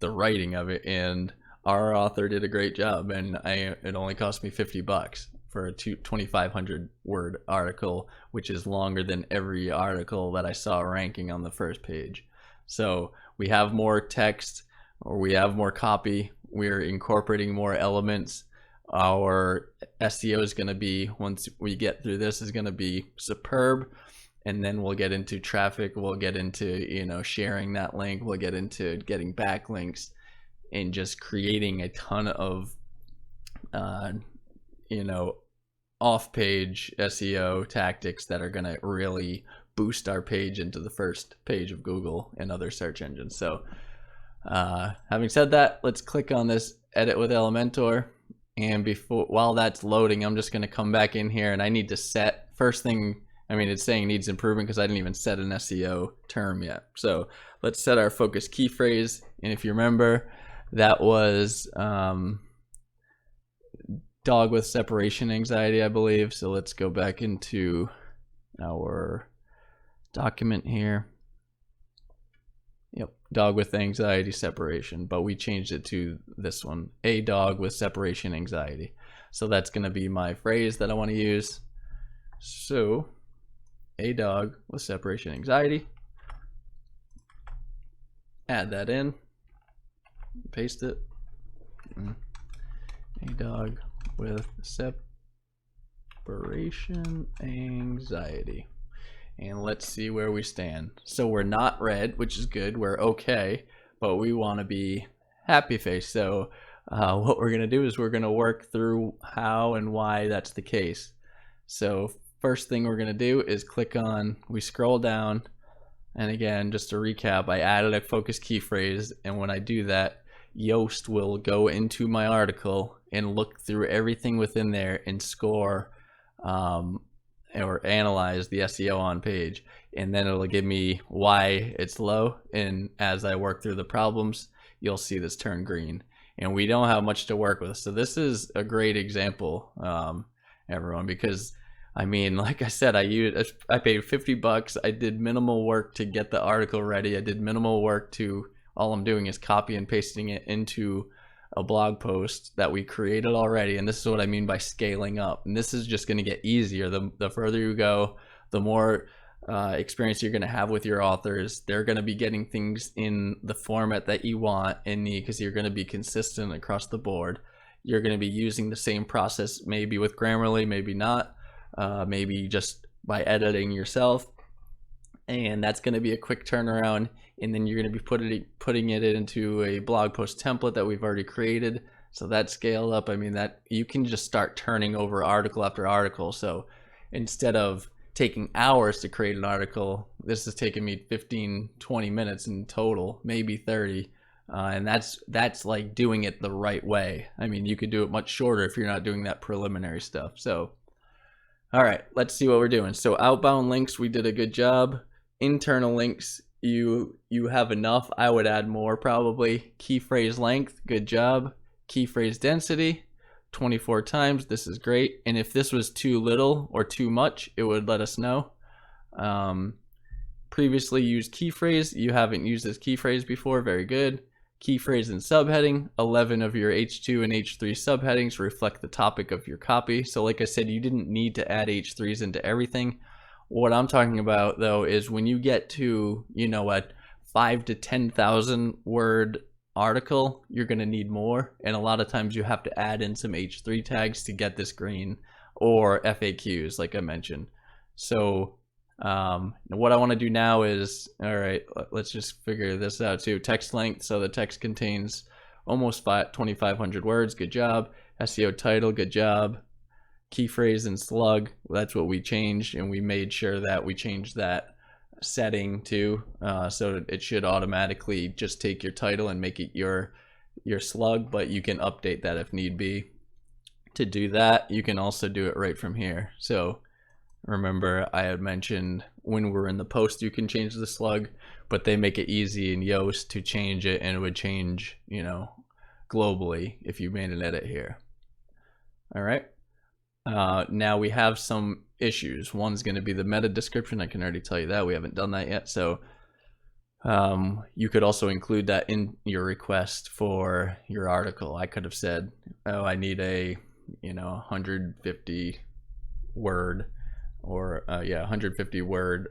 writing of it, and our author did a great job, and it only cost me $50 for a 2,500 word article, which is longer than every article that I saw ranking on the first page. So we have more text, or we have more copy. We're incorporating more elements. our SEO is going to be, once we get through this, is going to be superb. And then we'll get into traffic, we'll get into, you know, sharing that link, we'll get into getting backlinks and just creating a ton of you know, off-page SEO tactics that are going to really boost our page into the first page of Google and other search engines. So having said that, let's click on this edit with Elementor. And while that's loading, I'm just going to come back in here, and I need to set, first thing, I mean, it's saying needs improvement because I didn't even set an SEO term yet. So let's set our focus key phrase. And if you remember, that was dog with separation anxiety, I believe. So let's go back into our document here. Yep, dog with anxiety separation, but we changed it to this one, a dog with separation anxiety. So that's going to be my phrase that I want to use. So a dog with separation anxiety. Add that in, paste it. A dog with separation anxiety. And let's see where we stand. So we're not red, which is good. We're okay, but we want to be happy face. So what we're going to do is we're going to work through how and why that's the case. So first thing we're going to do is click on, we scroll down, and again, just to recap, I added a focus key phrase, and when I do that, Yoast will go into my article and look through everything within there and score or analyze the SEO on page, and then it'll give me why it's low. And as I work through the problems, you'll see this turn green, and we don't have much to work with. So this is a great example, everyone, because I mean, like I said, I paid $50. I did minimal work to get the article ready. I did minimal work to, all I'm doing is copy and pasting it into a blog post that we created already. And this is what I mean by scaling up. And this is just going to get easier. The further you go, the more experience you're going to have with your authors. They're going to be getting things in the format that you want and need, because you're going to be consistent across the board. You're going to be using the same process, maybe with Grammarly, maybe not, maybe just by editing yourself. And that's going to be a quick turnaround. And then you're going to be putting it into a blog post template that we've already created. So that scaled up. I mean, that you can just start turning over article after article. So instead of taking hours to create an article, this is taking me 15-20 minutes in total, maybe 30. And that's like doing it the right way. I mean, you could do it much shorter if you're not doing that preliminary stuff. So all right, let's see what we're doing. So outbound links, we did a good job. Internal links, you have enough. I would add more probably. Key phrase length, good job. Key phrase density, 24 times. This is great. And if this was too little or too much, it would let us know. Previously used key phrase, you haven't used this key phrase before, very good. Key phrase and subheading, 11 of your H2 and H3 subheadings reflect the topic of your copy. So like I said, you didn't need to add H3s into everything. What I'm talking about though is when you get to, you know, a 5,000 to 10,000 word article, you're going to need more. And a lot of times you have to add in some H3 tags to get this green, or FAQs like I mentioned. So what I want to do now is, all right, let's just figure this out too. Text length, so the text contains almost 2,500 words, good job. SEO title, good job. Key phrase and slug, that's what we changed, and we made sure that we changed that setting too, so it should automatically just take your title and make it your slug, but you can update that if need be. To do that, you can also do it right from here. So remember, I had mentioned when we're in the post, you can change the slug, but they make it easy in Yoast to change it, and it would change, you know, globally if you made an edit here. All right. Now we have some issues. One's going to be the meta description. I can already tell you that we haven't done that yet. So you could also include that in your request for your article. I could have said, oh, I need a, you know, 150 word or 150 word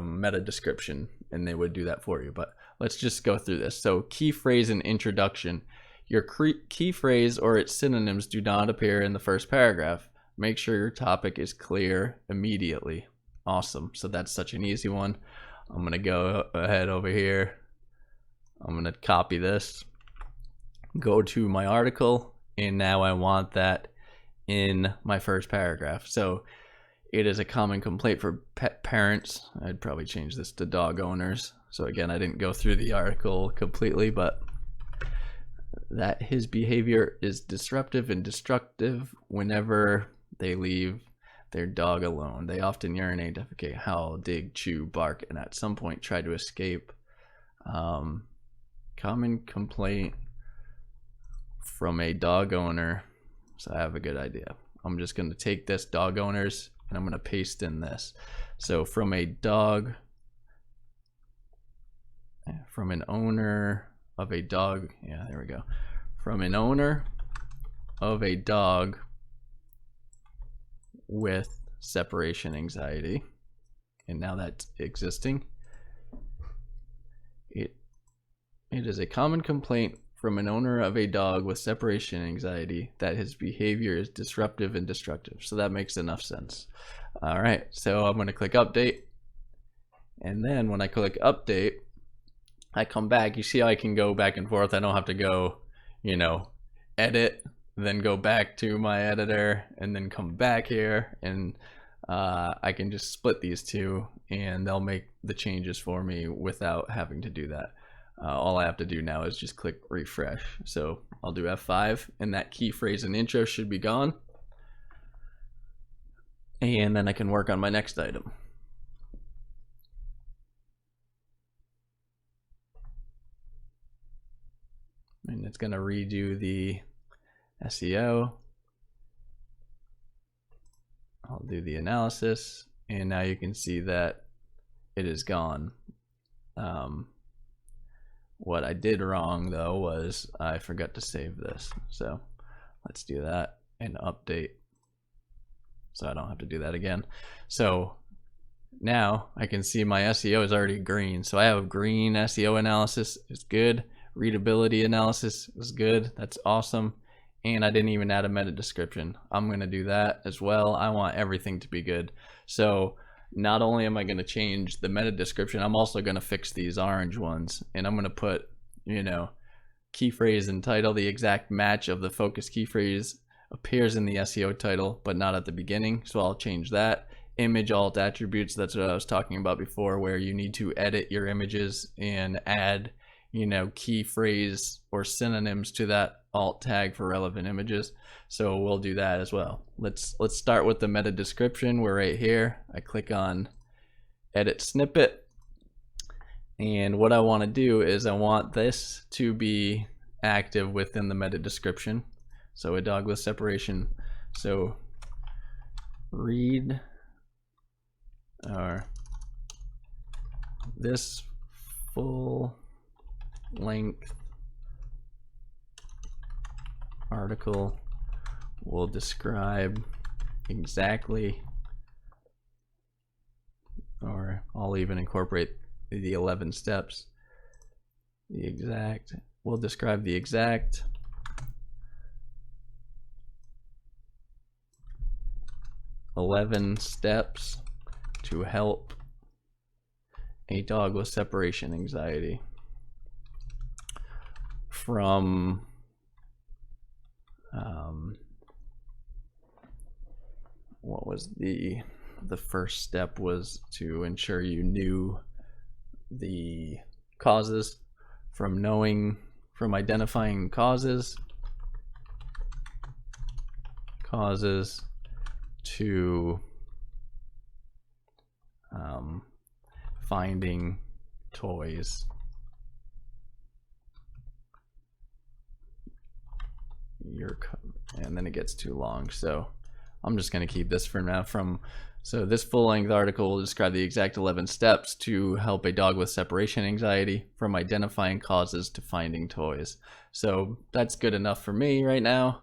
meta description, and they would do that for you. But let's just go through this. So key phrase and introduction. Your key phrase or its synonyms do not appear in the first paragraph. Make sure your topic is clear immediately. Awesome. So that's such an easy one. I'm going to go ahead over here. I'm going to copy this, go to my article, and now I want that in my first paragraph. So it is a common complaint for pet parents. I'd probably change this to dog owners. So again, I didn't go through the article completely, but that his behavior is disruptive and destructive whenever they leave their dog alone. They often urinate, defecate, howl, dig, chew, bark, and at some point try to escape. Common complaint from a dog owner. So I have a good idea. I'm just going to take this dog owners and I'm going to paste in this. So from an owner of a dog, yeah, there we go. From an owner of a dog with separation anxiety, and now that's existing. It is a common complaint from an owner of a dog with separation anxiety that his behavior is disruptive and destructive. So that makes enough sense. All right, so I'm going to click update, and then when I click update, I come back. You see how I can go back and forth. I don't have to go, edit, then go back to my editor, and then come back here, and I can just split these two, and they'll make the changes for me without having to do that. All I have to do now is just click refresh. So I'll do F5, and that key phrase and intro should be gone. And then I can work on my next item. And it's going to redo the SEO. I'll do the analysis, and now you can see that it is gone. What I did wrong though was I forgot to save this. So let's do that and update, so I don't have to do that again. So now I can see my SEO is already green. So I have green. SEO analysis is good. Readability analysis is good. That's awesome. And I didn't even add a meta description. I'm going to do that as well. I want everything to be good. So not only am I going to change the meta description, I'm also going to fix these orange ones. And I'm going to put, key phrase and title. The exact match of the focus key phrase appears in the SEO title, but not at the beginning. So I'll change that. Image alt attributes. That's what I was talking about before, where you need to edit your images and add, key phrase or synonyms to that alt tag for relevant images. So we'll do that as well. Let's start with the meta description. We're right here. I click on edit snippet, and what I want to do is I want this to be active within the meta description. So a dog with separation. So read this full length article will describe exactly, or I'll even incorporate the 11 steps. We'll describe the exact 11 steps to help a dog with separation anxiety from what was the first step was to ensure you knew the causes, from identifying causes to finding toys. And then it gets too long, so I'm just going to keep this for now. So this full-length article will describe the exact 11 steps to help a dog with separation anxiety, from identifying causes to finding toys. So that's good enough for me right now.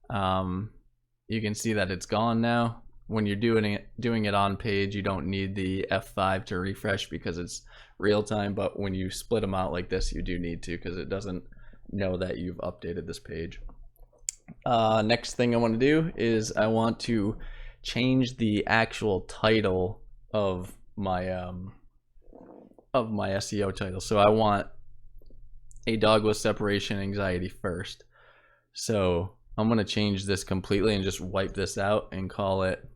You can see that it's gone now. When you're doing it on page, you don't need the F5 to refresh because it's real time, but when you split them out like this, you do need to, because it doesn't know that you've updated this page. Next thing I want to do is I want to change the actual title of my SEO title. So I want a dog with separation anxiety first. So I'm going to change this completely and just wipe this out and call it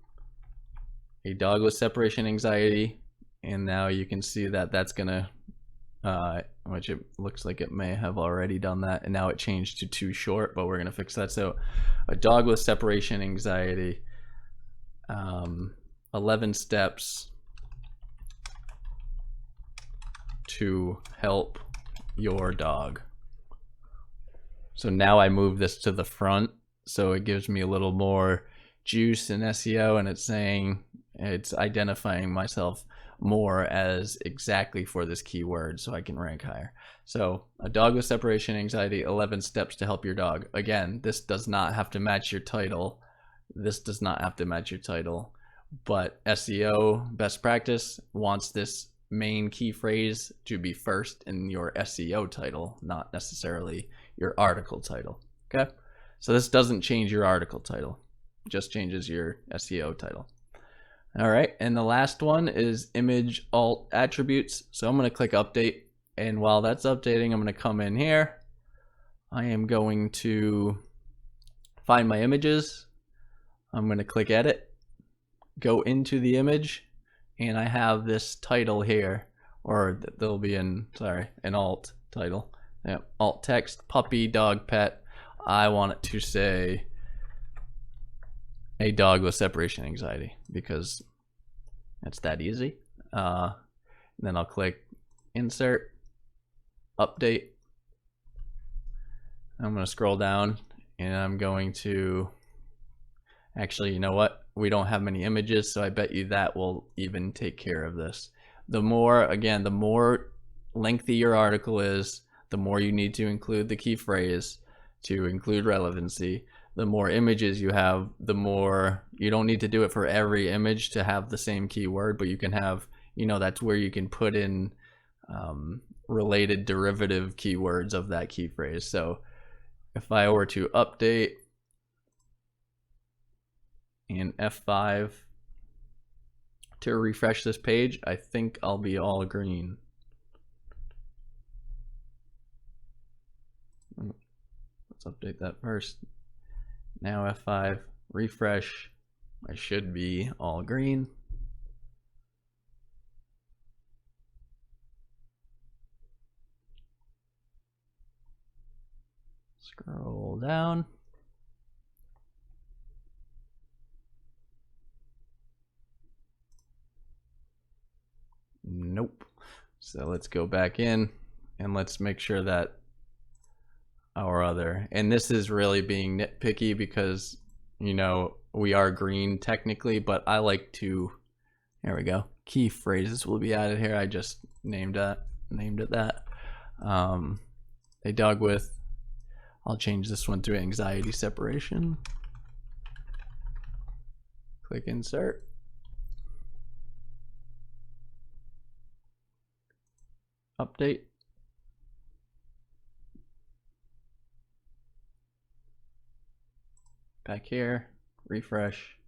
a dog with separation anxiety. And now you can see that that's going to, which it looks like it may have already done that. And now it changed to too short, but we're going to fix that. So a dog with separation anxiety, 11 steps to help your dog. So now I move this to the front, so it gives me a little more juice in SEO, and it's saying, it's identifying myself more as exactly for this keyword so I can rank higher. So a dog with separation anxiety, 11 steps to help your dog. Again, this does not have to match your title. This does not have to match your title, but SEO best practice wants this main key phrase to be first in your SEO title, not necessarily your article title. Okay, so this doesn't change your article title, it just changes your SEO title. All right, and the last one is image alt attributes. So I'm going to click update, and while that's updating, I'm going to come in here. I am going to find my images. I'm going to click edit, go into the image, and I have this title here, or there'll be an alt title. Yeah, alt text, puppy, dog, pet. I want it to say a dog with separation anxiety because it's that easy. Then I'll click insert, update. I'm going to scroll down and I'm going to, actually, you know what? We don't have many images, so I bet you that will even take care of this. The more lengthy your article is, the more you need to include the key phrase to include relevancy. The more images you have, the more, you don't need to do it for every image to have the same keyword, but you can have, that's where you can put in related derivative keywords of that key phrase. So if I were to update and F5 to refresh this page, I think I'll be all green. Let's update that first. Now F5, refresh, I should be all green. Scroll down. Nope. So let's go back in and let's make sure that our other, and this is really being nitpicky because we are green technically, but I like to, there we go, key phrases will be added here. I just named it that. A dog with, I'll change this one to anxiety separation. Click insert. Update. Back here, refresh.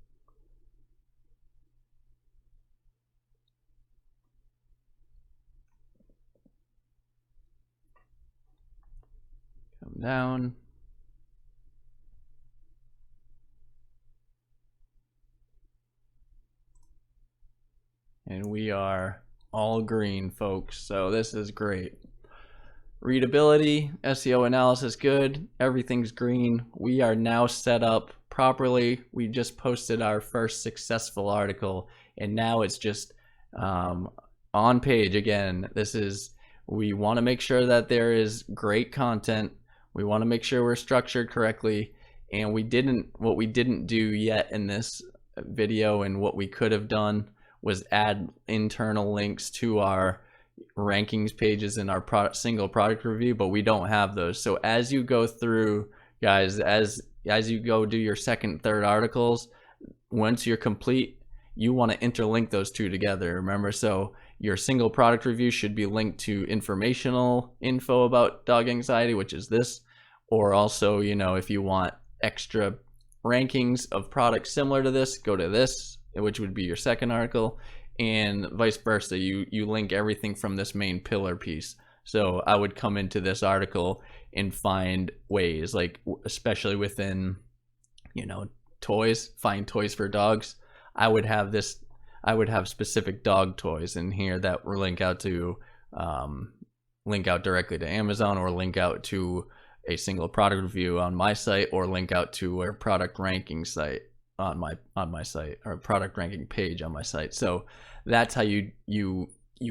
Come down. And we are all green, folks. So this is great. Readability, SEO analysis, good. Everything's green. We are now set up properly. We just posted our first successful article, and now it's just on page again. We want to make sure that there is great content. We want to make sure we're structured correctly, and what we didn't do yet in this video, and what we could have done was add internal links to our rankings pages in our single product review, but we don't have those. So as you go through, guys, as you go do your second, third articles, once you're complete, you want to interlink those two together, remember? So Your single product review should be linked to informational info about dog anxiety, which is this, or also, you know, if you want extra rankings of products similar to this, go to this, which would be your second article, and vice versa. You link everything from this main pillar piece. So I would come into this article and find ways, like especially within, you know, toys, find toys for dogs. I would have specific dog toys in here that will link out directly to Amazon, or link out to a single product review on my site, or link out to a product ranking site on my site, or a product ranking page on my site. So that's how you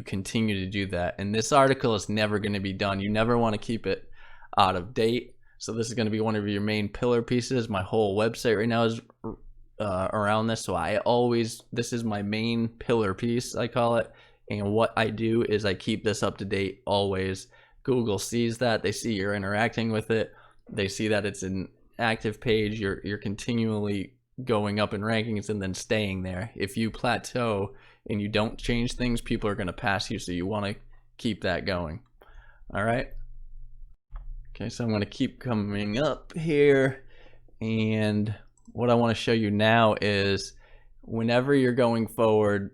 continue to do that. And this article is never going to be done. You never want to keep it out of date. So this is going to be one of your main pillar pieces. My whole website right now is around this. So this is my main pillar piece, I call it. And what I do is I keep this up to date always. Google sees that. They see you're interacting with it. They see that it's an active page. You're continually going up in rankings and then staying there. If you plateau and you don't change things, people are going to pass you. So you want to keep that going. All right. Okay, so I'm going to keep coming up here, and what I want to show you now is whenever you're going forward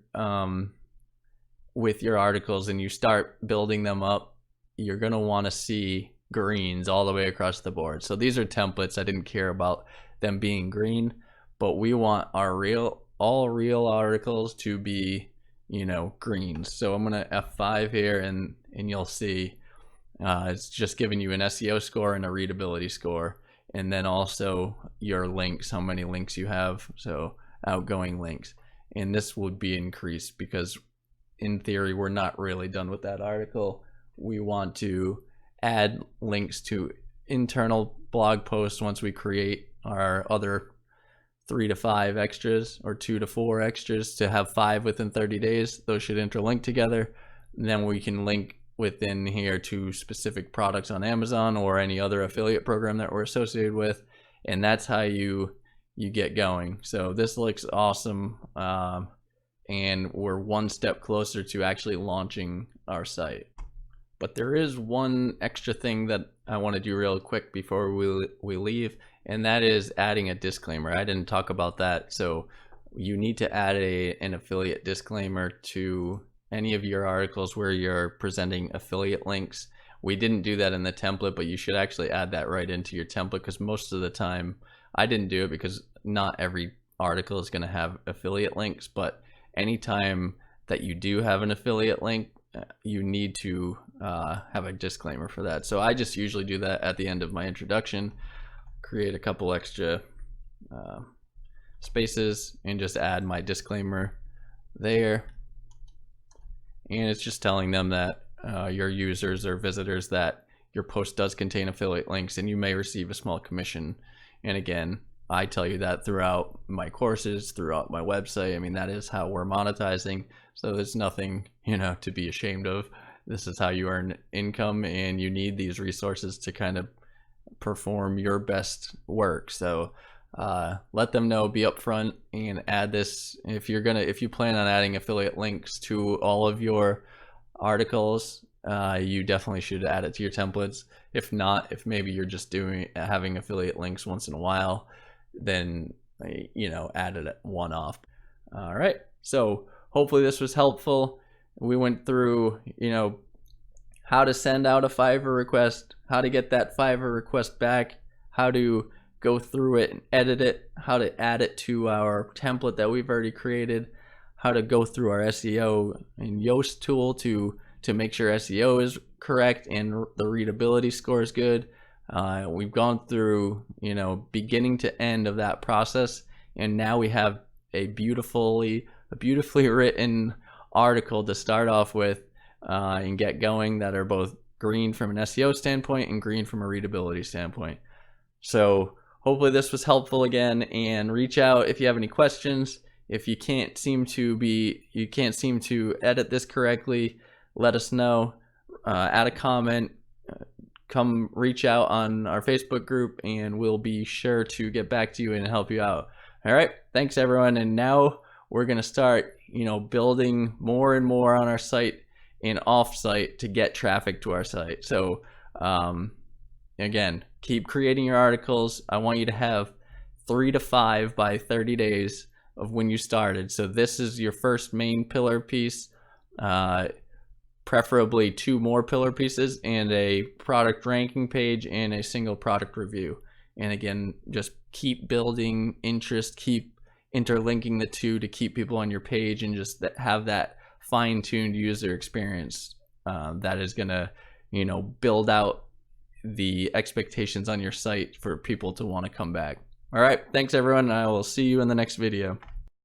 with your articles and you start building them up, you're going to want to see greens all the way across the board. So these are templates. I didn't care about them being green, but we want our all real articles to be, you know, greens. So I'm going to F5 here, and you'll see it's just giving you an SEO score and a readability score, and then also your links, how many links you have, so outgoing links. And this would be increased because in theory we're not really done with that article. We want to add links to internal blog posts once we create our other 3 to 5 extras, or 2 to 4 extras, to have 5 within 30 days. Those should interlink together, and then we can link within here to specific products on Amazon or any other affiliate program that we're associated with, and that's how you get going. So this looks awesome, and we're one step closer to actually launching our site. But there is one extra thing that I want to do real quick before we leave, and that is adding a disclaimer. I didn't talk about that. So you need to add an affiliate disclaimer to any of your articles where you're presenting affiliate links. We didn't do that in the template, but you should actually add that right into your template, because most of the time, I didn't do it because not every article is going to have affiliate links, but anytime that you do have an affiliate link, you need to have a disclaimer for that. So I just usually do that at the end of my introduction, create a couple extra spaces, and just add my disclaimer there. And it's just telling them that your users or visitors that your post does contain affiliate links and you may receive a small commission. And again, I tell you that throughout my courses, throughout my website. I mean, that is how we're monetizing. So there's nothing, you know, to be ashamed of. This is how you earn income, and you need these resources to kind of perform your best work. So let them know, be upfront, and add this. If you plan on adding affiliate links to all of your articles, you definitely should add it to your templates. If not, if maybe you're just having affiliate links once in a while, then, you know, add it one off. All right, so hopefully this was helpful. We went through, you know, how to send out a Fiverr request, how to get that Fiverr request back, how to go through it and edit it, how to add it to our template that we've already created, how to go through our SEO and Yoast tool to make sure SEO is correct and the readability score is good. We've gone through, you know, beginning to end of that process, and now we have a beautifully written article to start off with and get going, that are both green from an SEO standpoint and green from a readability standpoint. So hopefully this was helpful again, and reach out if you have any questions. If you can't seem to edit this correctly, let us know. Add a comment, come reach out on our Facebook group, and we'll be sure to get back to you and help you out. All right, thanks everyone. And now we're going to start, building more and more on our site and off-site to get traffic to our site. So again, keep creating your articles. I want you to have 3 to 5 by 30 days of when you started. So this is your first main pillar piece, preferably 2 more pillar pieces, and a product ranking page and a single product review. And again, just keep building interest, keep interlinking the two to keep people on your page, and just have that fine-tuned user experience that is gonna, build out the expectations on your site for people to want to come back. All right, thanks everyone, and I will see you in the next video.